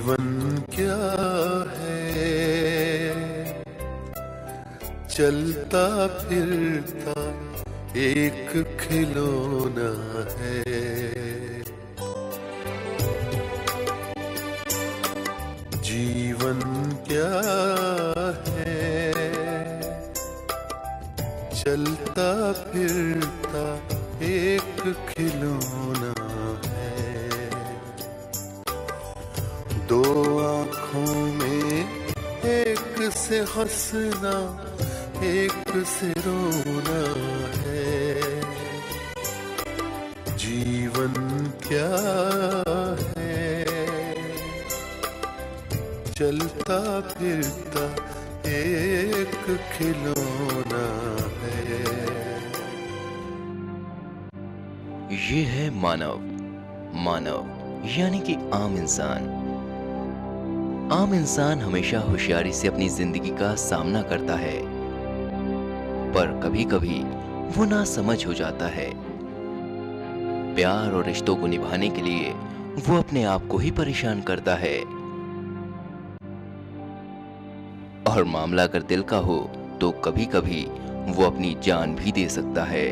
जीवन क्या है, चलता फिरता एक खिलौना है। जीवन क्या है, चलता फिरता एक खिलौना है। दो आँखों में एक से हंसना एक से रोना है। जीवन क्या है, चलता फिरता एक खिलौना है। ये है मानव। मानव यानी कि आम इंसान। आम इंसान हमेशा होशियारी से अपनी जिंदगी का सामना करता है, पर कभी कभी वो नासमझ हो जाता है। प्यार और रिश्तों को निभाने के लिए वो अपने आप को ही परेशान करता है, और मामला अगर दिल का हो तो कभी कभी वो अपनी जान भी दे सकता है।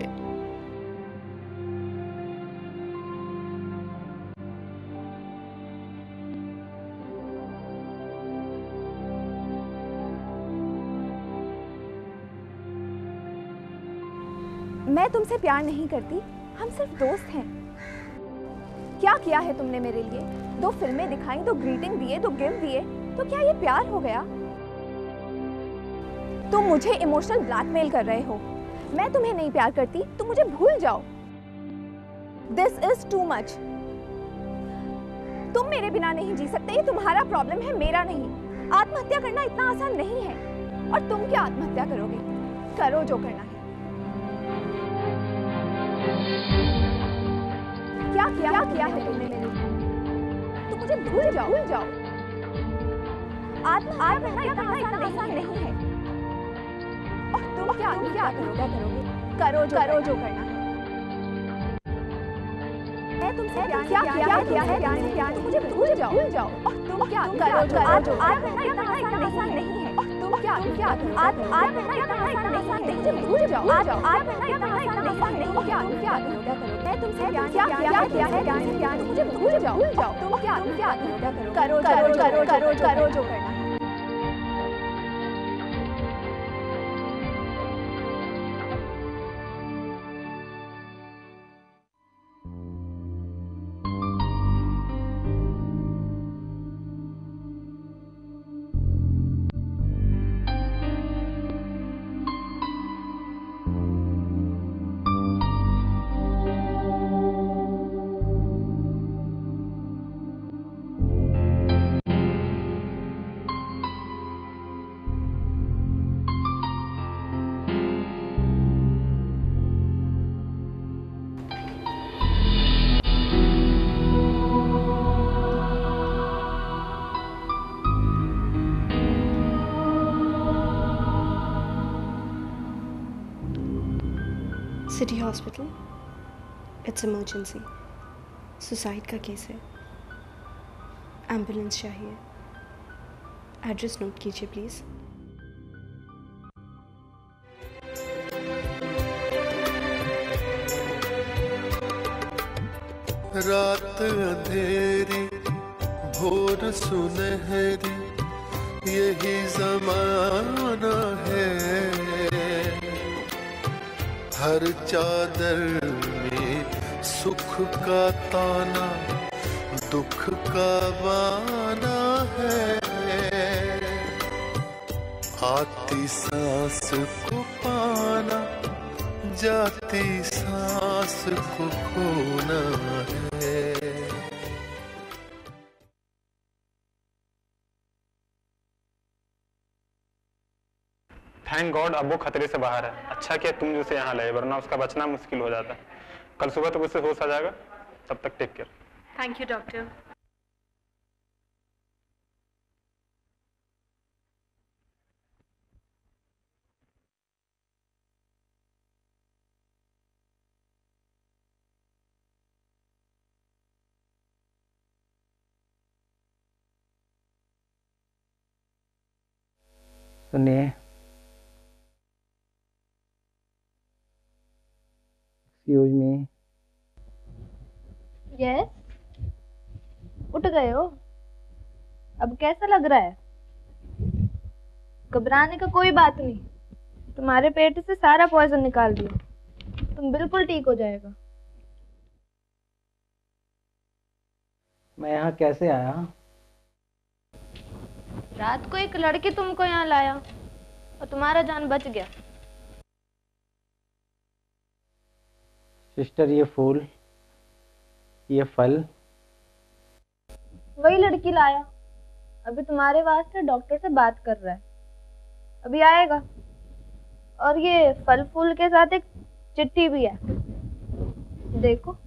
मैं तुमसे प्यार नहीं करती, हम सिर्फ दोस्त हैं। क्या किया है तुमने मेरे लिए? 2 फिल्में दिखाई, 2 ग्रीटिंग दिए, 2 गिफ्ट दिए, तो क्या ये प्यार हो गया? तुम मुझे इमोशनल ब्लैकमेल कर रहे हो। मैं तुम्हें नहीं प्यार करती, तुम मुझे भूल जाओ। This is too much. तुम मेरे बिना नहीं जी सकते, ये तुम्हारा प्रॉब्लम है, मेरा नहीं। आत्महत्या करना इतना आसान नहीं है। और तुम क्या आत्महत्या करोगे? करो जो करना है। क्या किया है तुमने मेरे लिए? तुम मुझे भूल जाओ। आत्महत्या करना इतना आसान नहीं है। और तुम क्या करोगे? करो जो करना है। मैं तुमसे क्या किया है? तुम मुझे भूल जाओ। और तुम क्या करो जो करना इतना आसान नहीं है। और तुम क्या करना इतना आसान नहीं है। मुझे भूल जाओ। करना इतना आसान नहीं है। क्या करोगे? मैं तुमसे क्या किया है? मुझे भूल जाओ। तुम क्या करो जो करना है। City hospital, it's emergency. Suicide का केस है। एम्बुलेंस चाहिए। एड्रेस नोट कीजिए प्लीज़। रात अंधेरी भोर सुनहरी, यही ज़माना है। हर चादर में सुख का ताना, दुख का बाना है। आती सांस को पाना, जाती सांस को खोना है। थैंक गॉड अब वो खतरे से बाहर है। अच्छा किया तुम उसे यहाँ लाए, वरना उसका बचना मुश्किल हो जाता। कल सुबह तक उससे होश आ जाएगा। तब तक take care. Thank you doctor. सुनिए, एक्सक्यूज मी। यस, उठ गए हो? अब कैसा लग रहा है? घबराने का कोई बात नहीं, तुम्हारे पेट से सारा पॉइजन निकाल दिया, तुम बिल्कुल ठीक हो जाएगा। मैं यहाँ कैसे आया? रात को एक लड़के तुमको यहाँ लाया और तुम्हारा जान बच गया। सिस्टर, ये फूल, ये फल वही लड़की लाया, अभी तुम्हारे वास्ते डॉक्टर से बात कर रहा है, अभी आएगा। और ये फल फूल के साथ एक चिट्ठी भी है, देखो।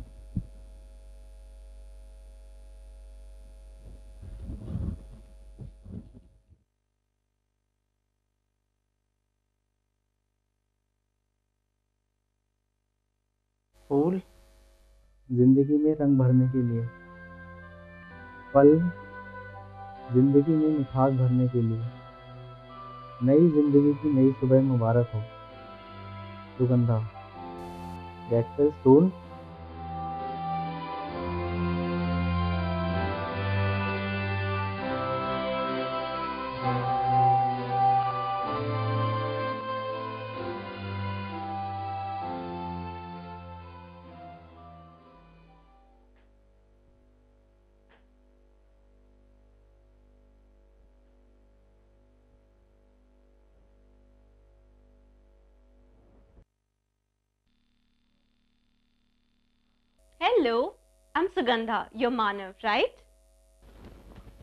फूल जिंदगी में रंग भरने के लिए, फल जिंदगी में मिठास भरने के लिए। नई जिंदगी की नई सुबह मुबारक हो Sugandha. That's all soon. Hello, I am Sugandha, your Manav, right?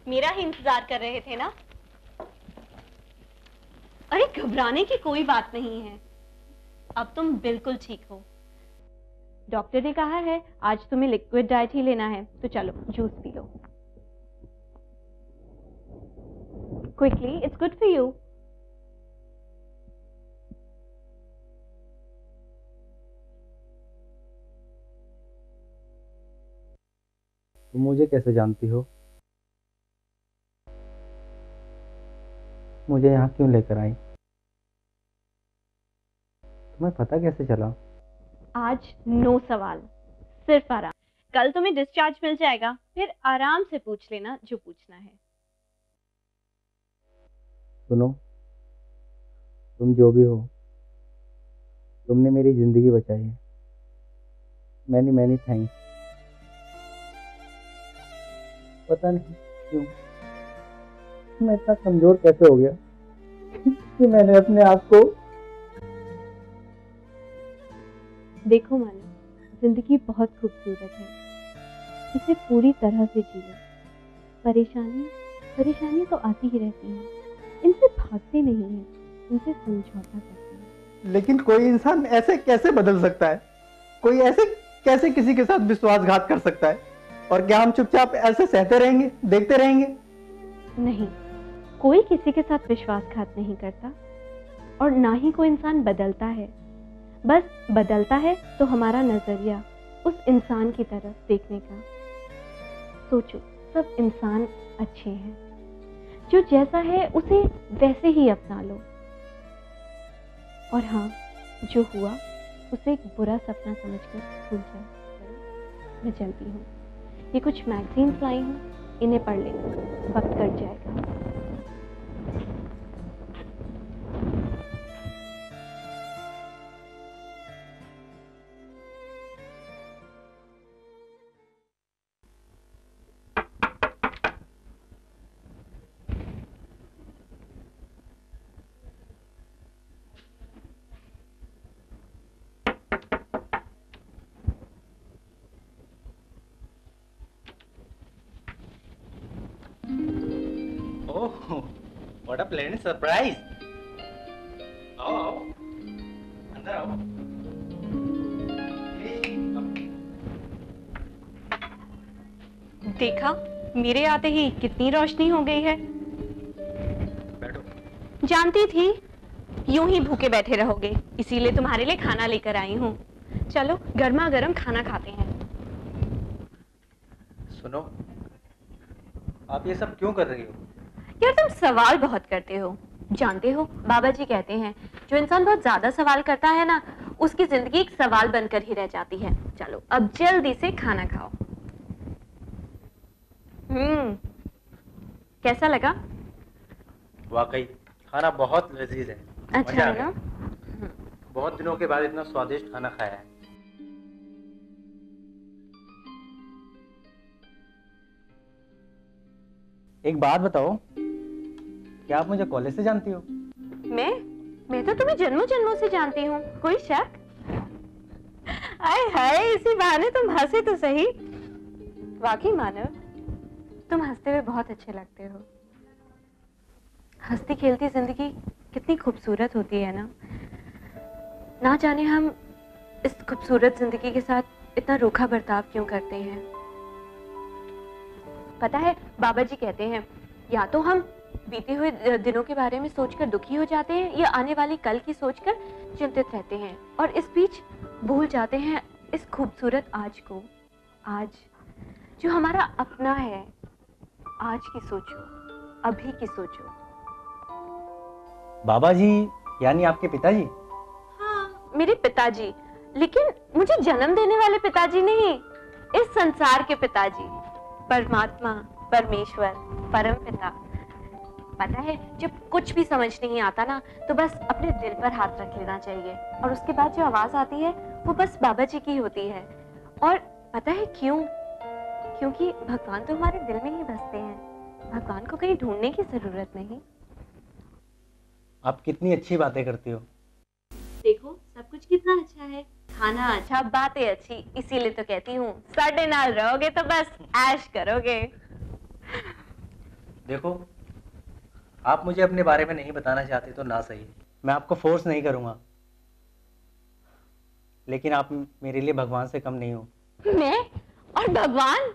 मेरा ही इंतजार कर रहे थे ना? अरे घबराने की कोई बात नहीं है, अब तुम बिल्कुल ठीक हो। डॉक्टर ने कहा है आज तुम्हें लिक्विड डाइट ही लेना है, तो चलो juice P low. Quickly, it's good for you. तुम मुझे कैसे जानती हो? मुझे यहाँ क्यों लेकर आई? तुम्हें पता कैसे चला? आज नो सवाल, सिर्फ आराम। कल तुम्हें डिस्चार्ज मिल जाएगा, फिर आराम से पूछ लेना जो पूछना है। सुनो, तुम जो भी हो, तुमने मेरी जिंदगी बचाई है। Many many thanks. पता नहीं क्यों मैं इतना कमजोर कैसे हो गया कि मैंने अपने आप को। देखो मानव, जिंदगी बहुत खूबसूरत है, इसे पूरी तरह से जी लो। परेशानी तो आती ही रहती है, इनसे भागते नहीं हैं, इनसे समझौता करते हैं। लेकिन कोई इंसान ऐसे कैसे बदल सकता है? कोई ऐसे कैसे किसी के साथ विश्वासघात कर सकता है? और क्या हम चुपचाप ऐसे सहते रहेंगे, देखते रहेंगे? नहीं, कोई किसी के साथ विश्वासघात नहीं करता और ना ही कोई इंसान बदलता है। बस बदलता है तो हमारा नजरिया उस इंसान की तरफ देखने का। सोचो, सब इंसान अच्छे हैं, जो जैसा है उसे वैसे ही अपना लो। और हाँ, जो हुआ उसे एक बुरा सपना समझकर भूल जाओ। मैं चलती हूँ, ये कुछ मैगजीन्स लाई हूँ, इन्हें पढ़ लेना, वक्त कट जाएगा। What a pleasant surprise! आओ, अंदर आओ। देखा, मेरे आते ही कितनी रोशनी हो गई है। बैठो। जानती थी यूं ही भूखे बैठे रहोगे, इसीलिए तुम्हारे लिए खाना लेकर आई हूँ। चलो गर्मा गर्म खाना खाते हैं। सुनो, आप ये सब क्यों कर रही हो? यार तुम सवाल बहुत करते हो। जानते हो, बाबा जी कहते हैं जो इंसान बहुत ज्यादा सवाल करता है ना, उसकी जिंदगी एक सवाल बनकर ही रह जाती है। चलो अब जल्दी से खाना खाओ। कैसा लगा? वाकई खाना बहुत लजीज है। अच्छा मजा आ लगा? गया। बहुत दिनों के बाद इतना स्वादिष्ट खाना खाया है। एक बात बताओ, क्या आप मुझे कॉलेज से जानती हो? मैं तो तुम्हें जन्मों जन्मों से जानती हूँ, कोई शक? आए हाय, इसी बहाने तुम हंसे तो सही। वाकई मानव, तुम हंसते हुए बहुत अच्छे लगते हो। हंसती खेलती जिंदगी कितनी खूबसूरत होती है ना। ना जाने हम इस खूबसूरत जिंदगी के साथ इतना रूखा बर्ताव क्यों करते हैं। पता है, बाबा जी कहते हैं या तो हम बीते हुए दिनों के बारे में सोचकर दुखी हो जाते हैं या आने वाली कल की सोचकर चिंतित रहते हैं, और इस बीच भूल जाते हैं इस खूबसूरत आज को, आज जो हमारा अपना है। आज की सोचो, अभी की सोचो। बाबा जी यानी आपके पिताजी? हाँ, मेरे पिताजी, लेकिन मुझे जन्म देने वाले पिताजी नहीं, इस संसार के पिताजी, परमात्मा, परमेश्वर, परम पिता। पता है, जब कुछ भी समझ नहीं आता ना, तो बस अपने दिल पर हाथ रख लेना चाहिए, और उसके बाद जो आवाज आती है वो बस बाबा जी की होती है। और पता है क्यों? क्योंकि भगवान तो हमारे दिल में ही बसते हैं, भगवान को कहीं ढूंढने की जरूरत नहीं। आप कितनी अच्छी बातें करती हो। देखो सब कुछ कितना अच्छा है, खाना अच्छा, बातें अच्छी, इसीलिए तो कहती हूँ साडे नाल रहोगे तो बस ऐश करोगे। देखो, आप मुझे अपने बारे में नहीं बताना चाहते तो ना सही, मैं आपको फोर्स नहीं करूंगा, लेकिन आप मेरे लिए भगवान से कम नहीं हो। मैं और भगवान?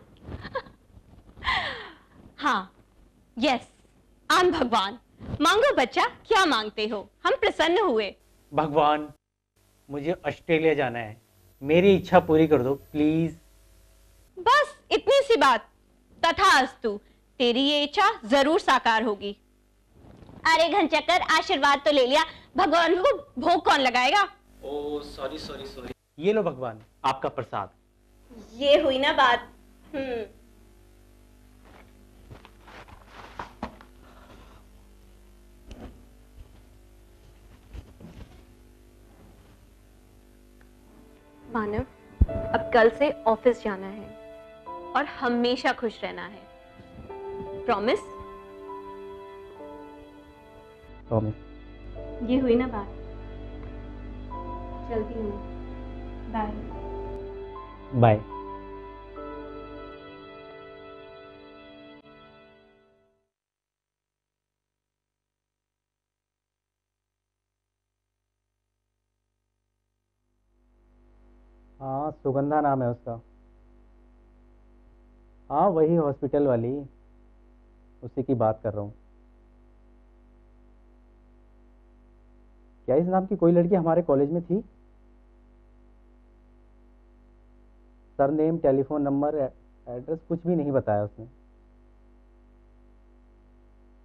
हाँ, यस, आम भगवान। मांगो बच्चा, क्या मांगते हो? हम प्रसन्न हुए। भगवान, मुझे ऑस्ट्रेलिया जाना है, मेरी इच्छा पूरी कर दो प्लीज। बस इतनी सी बात। तथास्तु, तेरी ये इच्छा जरूर साकार होगी। अरे घनचक्कर, आशीर्वाद तो ले लिया, भगवान को भोग कौन लगाएगा? Oh sorry sorry sorry. ये लो भगवान, आपका प्रसाद। ये हुई ना बात। मानव, अब कल से ऑफिस जाना है और हमेशा खुश रहना है। प्रॉमिस? प्रॉमिस। ये हुई ना बात। चलती हूँ, बाय। बाय। हाँ, सुगंधा नाम है उसका। हाँ, वही हॉस्पिटल वाली, उसी की बात कर रहा हूँ। क्या इस नाम की कोई लड़की हमारे कॉलेज में थी? सरनेम, टेलीफोन नंबर, एड्रेस कुछ भी नहीं बताया उसने।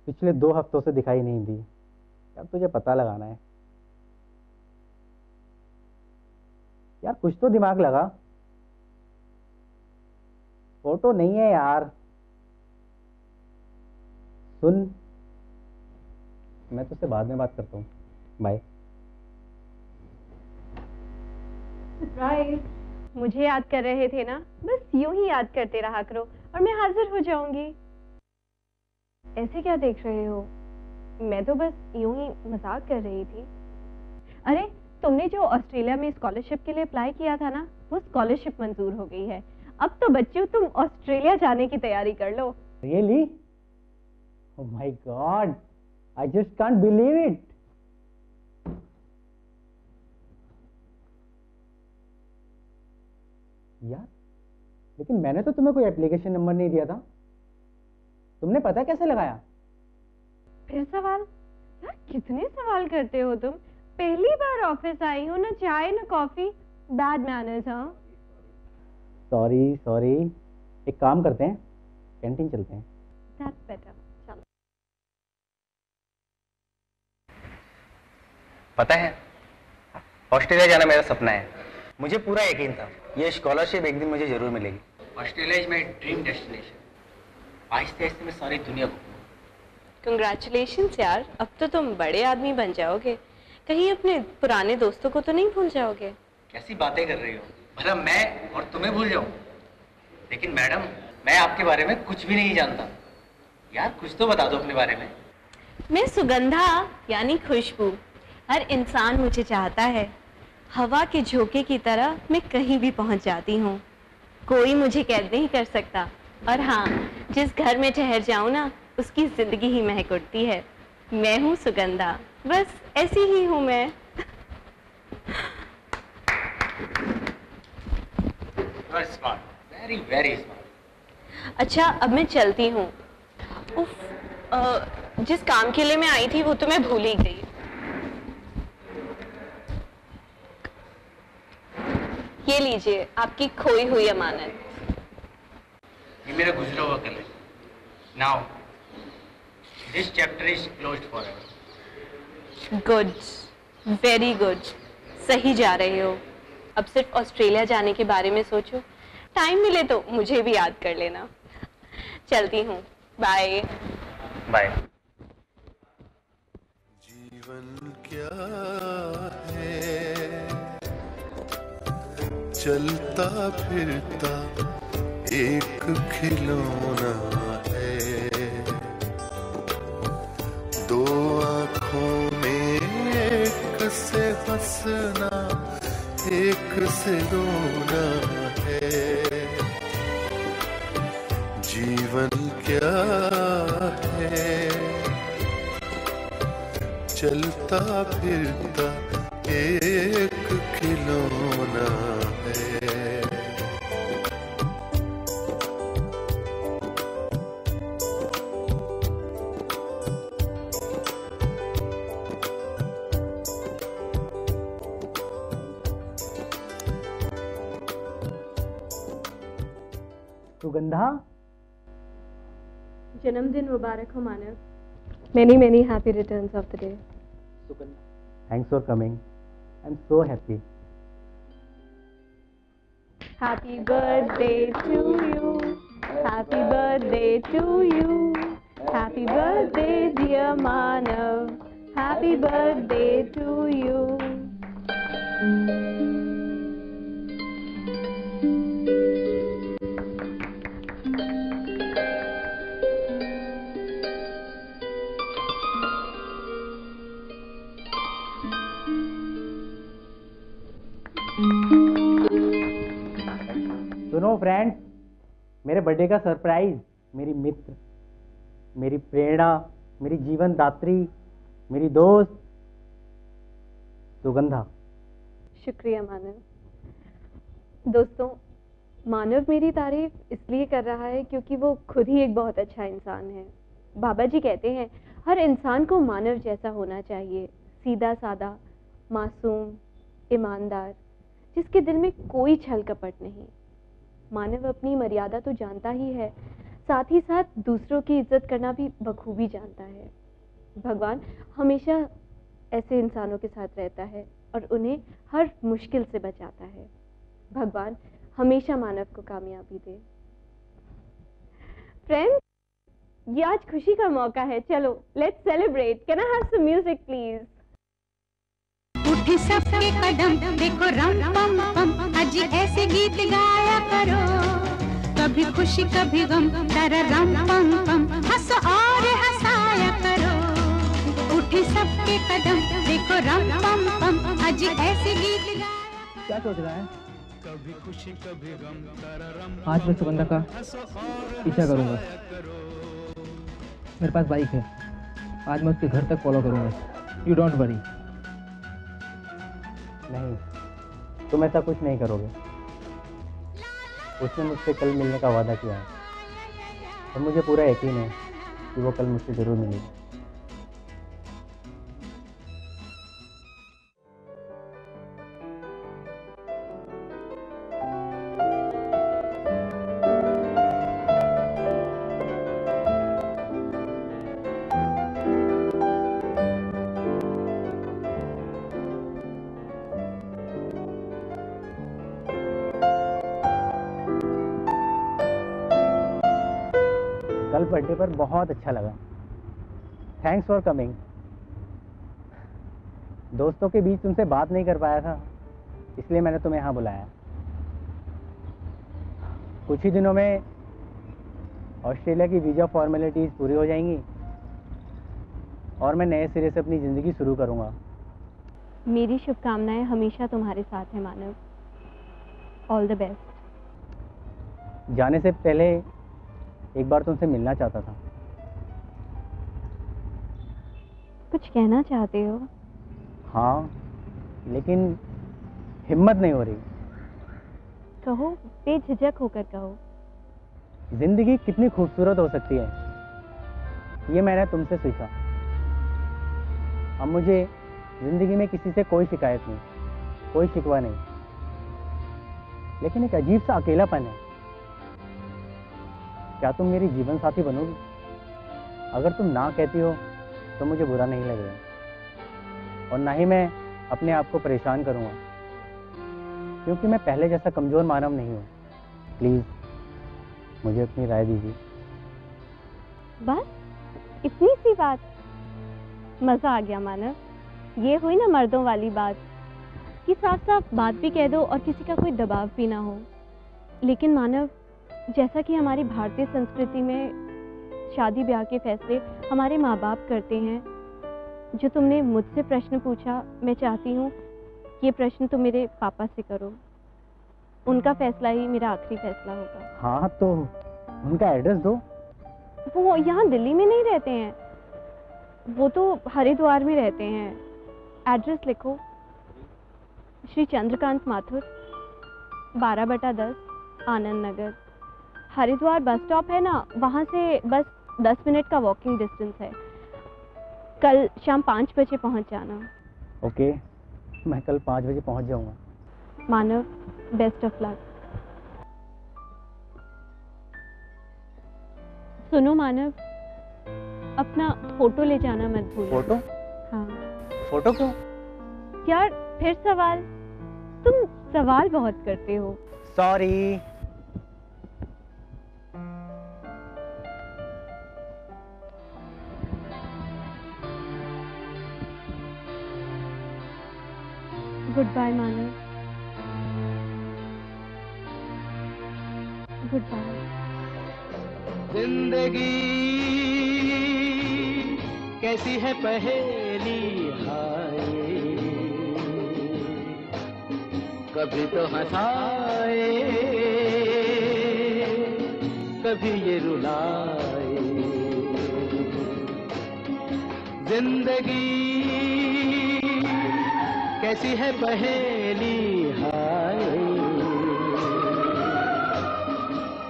पिछले 2 हफ्तों से दिखाई नहीं दी। यार तुझे पता लगाना है यार, कुछ तो दिमाग लगा। फोटो नहीं है यार। सुन, मैं तुझसे बाद में बात करता हूँ। बाय। सरप्राइज! मुझे याद कर रहे थे ना? बस यूं ही याद करते रहा करो और मैं हाजिर हो जाऊंगी। ऐसे क्या देख रहे हो? मैं तो बस यूं ही मजाक कर रही थी। अरे, तुमने जो ऑस्ट्रेलिया में स्कॉलरशिप के लिए अप्लाई किया था ना, वो स्कॉलरशिप मंजूर हो गई है। अब तो बच्चों, तुम ऑस्ट्रेलिया जाने की तैयारी कर लो। Really? Oh my God! I just can't believe it. यार, लेकिन मैंने तो तुम्हें कोई एप्लीकेशन नंबर नहीं दिया था। तुमने पता कैसे लगाया? फिर सवाल? यार कितने सवाल करते हो तुम। पहली बार ऑफिस आई हूँ, ना चाय ना कॉफी। Bad manners. हाँ, सॉरी सॉरी। एक काम करते हैं, कैंटीन चलते हैं। That's better. पता है, ऑस्ट्रेलिया जाना मेरा सपना है। मुझे पूरा यकीन था ये स्कॉलरशिप एक दिन मुझे जरूर मिलेगी। Australia is my dream destination. आहिस्ते आहिस्ते मैं सारी दुनिया घूमूंगा। कंग्रेचुलेशंस यार, अब तो तुम बड़े आदमी बन जाओगे। कहीं अपने पुराने दोस्तों को तो नहीं भूल जाओगे? कैसी बातें कर रही हो, भला मैं और तुम्हें भूल जाऊं? लेकिन मैडम, मैं आपके बारे में कुछ भी नहीं जानता। यार कुछ तो बता दो अपने बारे में। मैं सुगंधा यानी खुशबू। हर इंसान मुझे चाहता है। हवा के झोंके की तरह मैं कहीं भी पहुंच जाती हूँ। कोई मुझे कैद नहीं कर सकता। और हाँ, जिस घर में ठहर जाऊँ ना, उसकी जिंदगी ही महक उठती है। मैं हूँ सुगंधा, बस ऐसी ही हूँ मैं। Very very smart. अच्छा, अब मैं चलती हूँ। उफ, जिस काम के लिए मैं आई थी वो तो मैं भूल ही गई। ये लीजिए आपकी खोई हुई अमानत। ये मेरा गुजरा हुआ कल है। Now this chapter is closed forever. Good, very good. सही जा रहे हो। अब सिर्फ ऑस्ट्रेलिया जाने के बारे में सोचो। टाइम मिले तो मुझे भी याद कर लेना। चलती हूँ, बाय बाय। जीवन क्या है, चलता फिरता एक खिलौना है। दो आँखों में एक से हंसना, एक से रोना है। जीवन क्या है, चलता फिरता एक खिलौना है। सुगंधा, जन्मदिन मुबारक हो मानव। Many many happy returns of the day. thanks for coming. I'm so happy. Happy birthday to you. Happy birthday to you. Happy birthday dear Manav. Happy birthday to you. सुनो फ्रेंड्स, मेरे बर्थडे का surprise मेरी मित्र, मेरी प्रेरणा, मेरी जीवन दात्री, मेरी दोस्त सुगंधा। शुक्रिया मानव। दोस्तों, मानव मेरी तारीफ इसलिए कर रहा है क्योंकि वो खुद ही एक बहुत अच्छा इंसान है। बाबा जी कहते हैं हर इंसान को मानव जैसा होना चाहिए, सीधा साधा, मासूम, ईमानदार, जिसके दिल में कोई छल कपट नहीं। मानव अपनी मर्यादा तो जानता ही है, साथ ही साथ दूसरों की इज्जत करना भी बखूबी जानता है। भगवान हमेशा ऐसे इंसानों के साथ रहता है और उन्हें हर मुश्किल से बचाता है। भगवान हमेशा मानव को कामयाबी दे। फ्रेंड्स, ये आज खुशी का मौका है, चलो let's celebrate. Can I have some music please? उठी सबके कदम देखो रम पम पम, अजी ऐसे गीत गाया करो, कभी खुशी कभी गम, तर रम पम पम, हंसो और हंसाया करो। उठी सबके कदम देखो रम पम पम, अजी ऐसे गीत गाया। क्या सोच रहा है? कभी खुशी कभी गम, तर रम। आज मैं सुगंधा का पीछा करूंगा। मेरे पास बाइक है, आज मैं उसके घर तक फॉलो करूंगा। You don't worry. नहीं, तुम ऐसा कुछ नहीं करोगे। उसने मुझसे कल मिलने का वादा किया है और मुझे पूरा यकीन है कि वो कल मुझसे ज़रूर मिलेगी। कल बर्थडे पर बहुत अच्छा लगा। Thanks for coming. दोस्तों के बीच तुमसे बात नहीं कर पाया था, इसलिए मैंने तुम्हें यहाँ बुलाया। कुछ ही दिनों में ऑस्ट्रेलिया की वीज़ा फॉर्मेलिटीज़ पूरी हो जाएंगी और मैं नए सिरे से अपनी ज़िंदगी शुरू करूँगा। मेरी शुभकामनाएं हमेशा तुम्हारे साथ हैं मानव। All the best. जाने से पहले एक बार तुमसे मिलना चाहता था। कुछ कहना चाहते हो? हाँ, लेकिन हिम्मत नहीं हो रही। कहो, बेझिझक होकर कहो। जिंदगी कितनी खूबसूरत हो सकती है, ये मैंने तुमसे सीखा। अब मुझे जिंदगी में किसी से कोई शिकायत नहीं, कोई शिकवा नहीं, लेकिन एक अजीब सा अकेलापन है। क्या तुम मेरी जीवन साथी बनोगी? अगर तुम ना कहती हो तो मुझे बुरा नहीं लगेगा और ना ही मैं अपने आप को परेशान करूँगा, क्योंकि मैं पहले जैसा कमज़ोर मानव नहीं हूँ। प्लीज़ मुझे अपनी राय दीजिए। बस इतनी सी बात? मज़ा आ गया मानव। ये हुई ना मर्दों वाली बात कि साफ साफ बात भी कह दो और किसी का कोई दबाव भी ना हो। लेकिन मानव, जैसा कि हमारी भारतीय संस्कृति में शादी ब्याह के फैसले हमारे माँ बाप करते हैं, जो तुमने मुझसे प्रश्न पूछा, मैं चाहती हूँ ये प्रश्न तुम मेरे पापा से करो। उनका फैसला ही मेरा आखिरी फैसला होगा। हाँ, तो उनका एड्रेस दो। वो यहाँ दिल्ली में नहीं रहते हैं, वो तो हरिद्वार में रहते हैं। एड्रेस लिखो, श्री चंद्रकांत माथुर, 12/10 आनंद नगर। हरिद्वार बस स्टॉप है ना, वहाँ से बस 10 मिनट का वॉकिंग डिस्टेंस है। कल शाम 5 बजे पहुँच जाना। ओके, मैं कल 5 बजे पहुँच जाऊँगा। मानव, बेस्ट ऑफ लक। सुनो मानव, अपना फोटो ले जाना मत भूलो। फोटो? हाँ। फोटो क्यों? यार फिर सवाल? तुम सवाल बहुत करते हो। Sorry. Goodbye Manav. Goodbye. जिंदगी कैसी है पहेली, हाय कभी तो हंसाए, कभी ये रुलाए। जिंदगी कैसी है पहेली, हाय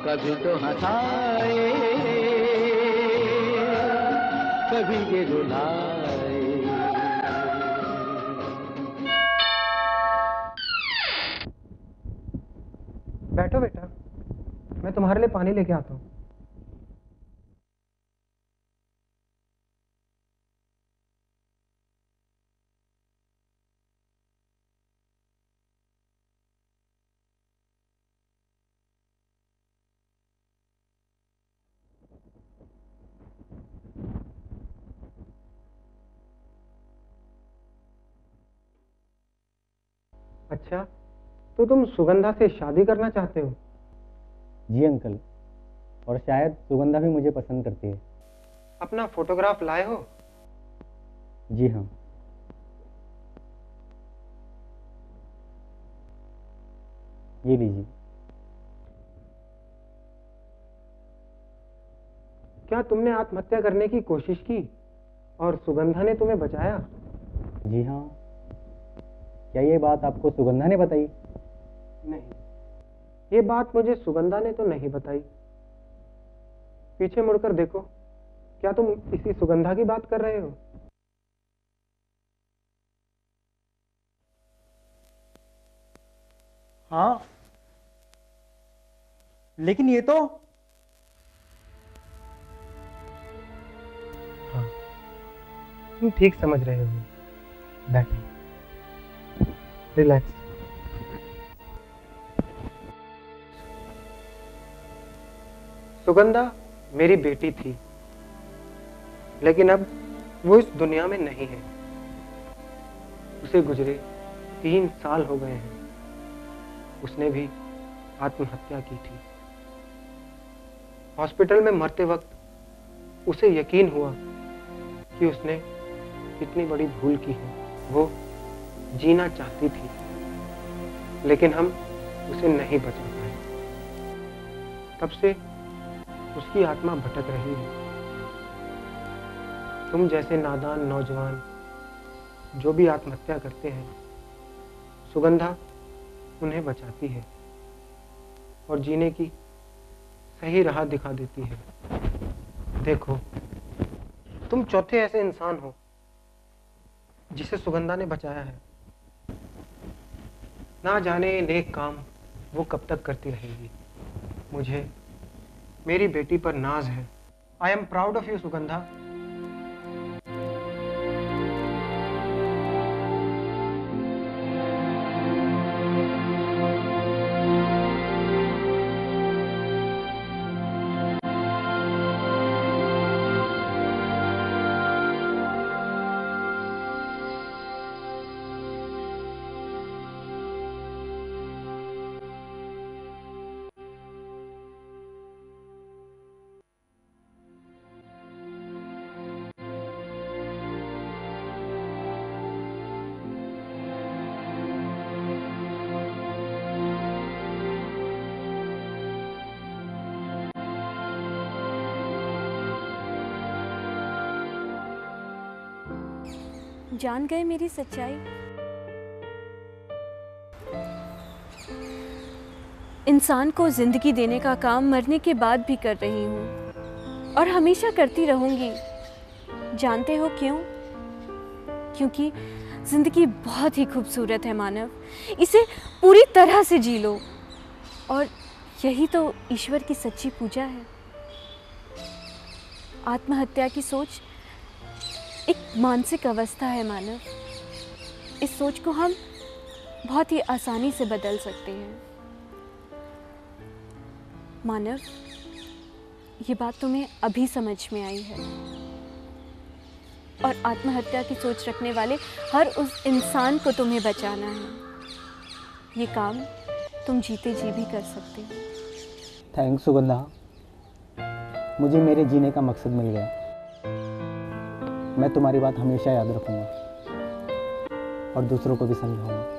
कभी तो हंसाए, कभी ये रुलाए। बैठो बेटा, मैं तुम्हारे लिए पानी लेके आता हूँ। अच्छा, तो तुम सुगंधा से शादी करना चाहते हो? जी अंकल, और शायद सुगंधा भी मुझे पसंद करती है। अपना फोटोग्राफ लाए हो? जी हाँ। ये लीजिए। क्या तुमने आत्महत्या करने की कोशिश की और सुगंधा ने तुम्हें बचाया? जी हाँ। क्या ये बात आपको सुगंधा ने बताई? नहीं, ये बात मुझे सुगंधा ने तो नहीं बताई। पीछे मुड़कर देखो, क्या तुम इसी सुगंधा की बात कर रहे हो? हाँ, लेकिन ये तो हाँ, तुम ठीक समझ रहे हो। बैठो, रिलैक्स। सुगंधा, मेरी बेटी थी, लेकिन अब वो इस दुनिया में नहीं है। उसे गुजरे 3 साल हो गए हैं। उसने भी आत्महत्या की थी। हॉस्पिटल में मरते वक्त उसे यकीन हुआ कि उसने कितनी बड़ी भूल की है। वो जीना चाहती थी, लेकिन हम उसे नहीं बचा पाए। तब से उसकी आत्मा भटक रही है। तुम जैसे नादान नौजवान जो भी आत्महत्या करते हैं, सुगंधा उन्हें बचाती है और जीने की सही राह दिखा देती है। देखो, तुम चौथे ऐसे इंसान हो जिसे सुगंधा ने बचाया है। ना जाने नेक काम वो कब तक करती रहेगी। मुझे मेरी बेटी पर नाज है। I am proud of you Sugandha. जान गए मेरी सच्चाई। इंसान को जिंदगी देने का काम मरने के बाद भी कर रही हूँ और हमेशा करती रहूंगी। जानते हो क्यों? क्योंकि जिंदगी बहुत ही खूबसूरत है मानव। इसे पूरी तरह से जी लो, और यही तो ईश्वर की सच्ची पूजा है। आत्महत्या की सोच एक मानसिक अवस्था है मानव। इस सोच को हम बहुत ही आसानी से बदल सकते हैं। मानव, ये बात तुम्हें अभी समझ में आई है, और आत्महत्या की सोच रखने वाले हर उस इंसान को तुम्हें बचाना है। ये काम तुम जीते जी भी कर सकते हो। थैंक्स सुगंधा, मुझे मेरे जीने का मकसद मिल गया। मैं तुम्हारी बात हमेशा याद रखूंगा और दूसरों को भी समझाऊंगा।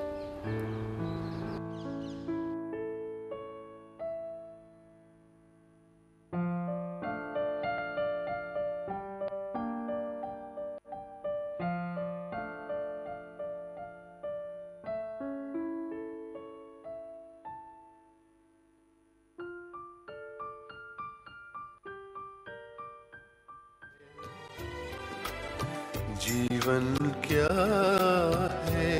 जीवन क्या है,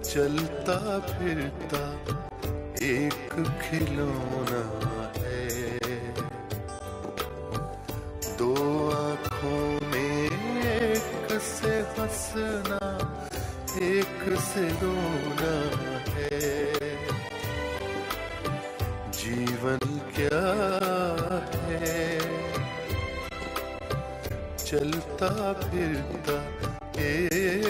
चलता फिरता एक खिलौना है। 2 आँखों में एक से हंसना, एक से रोना है। जीवन क्या है, चलता फिरता एक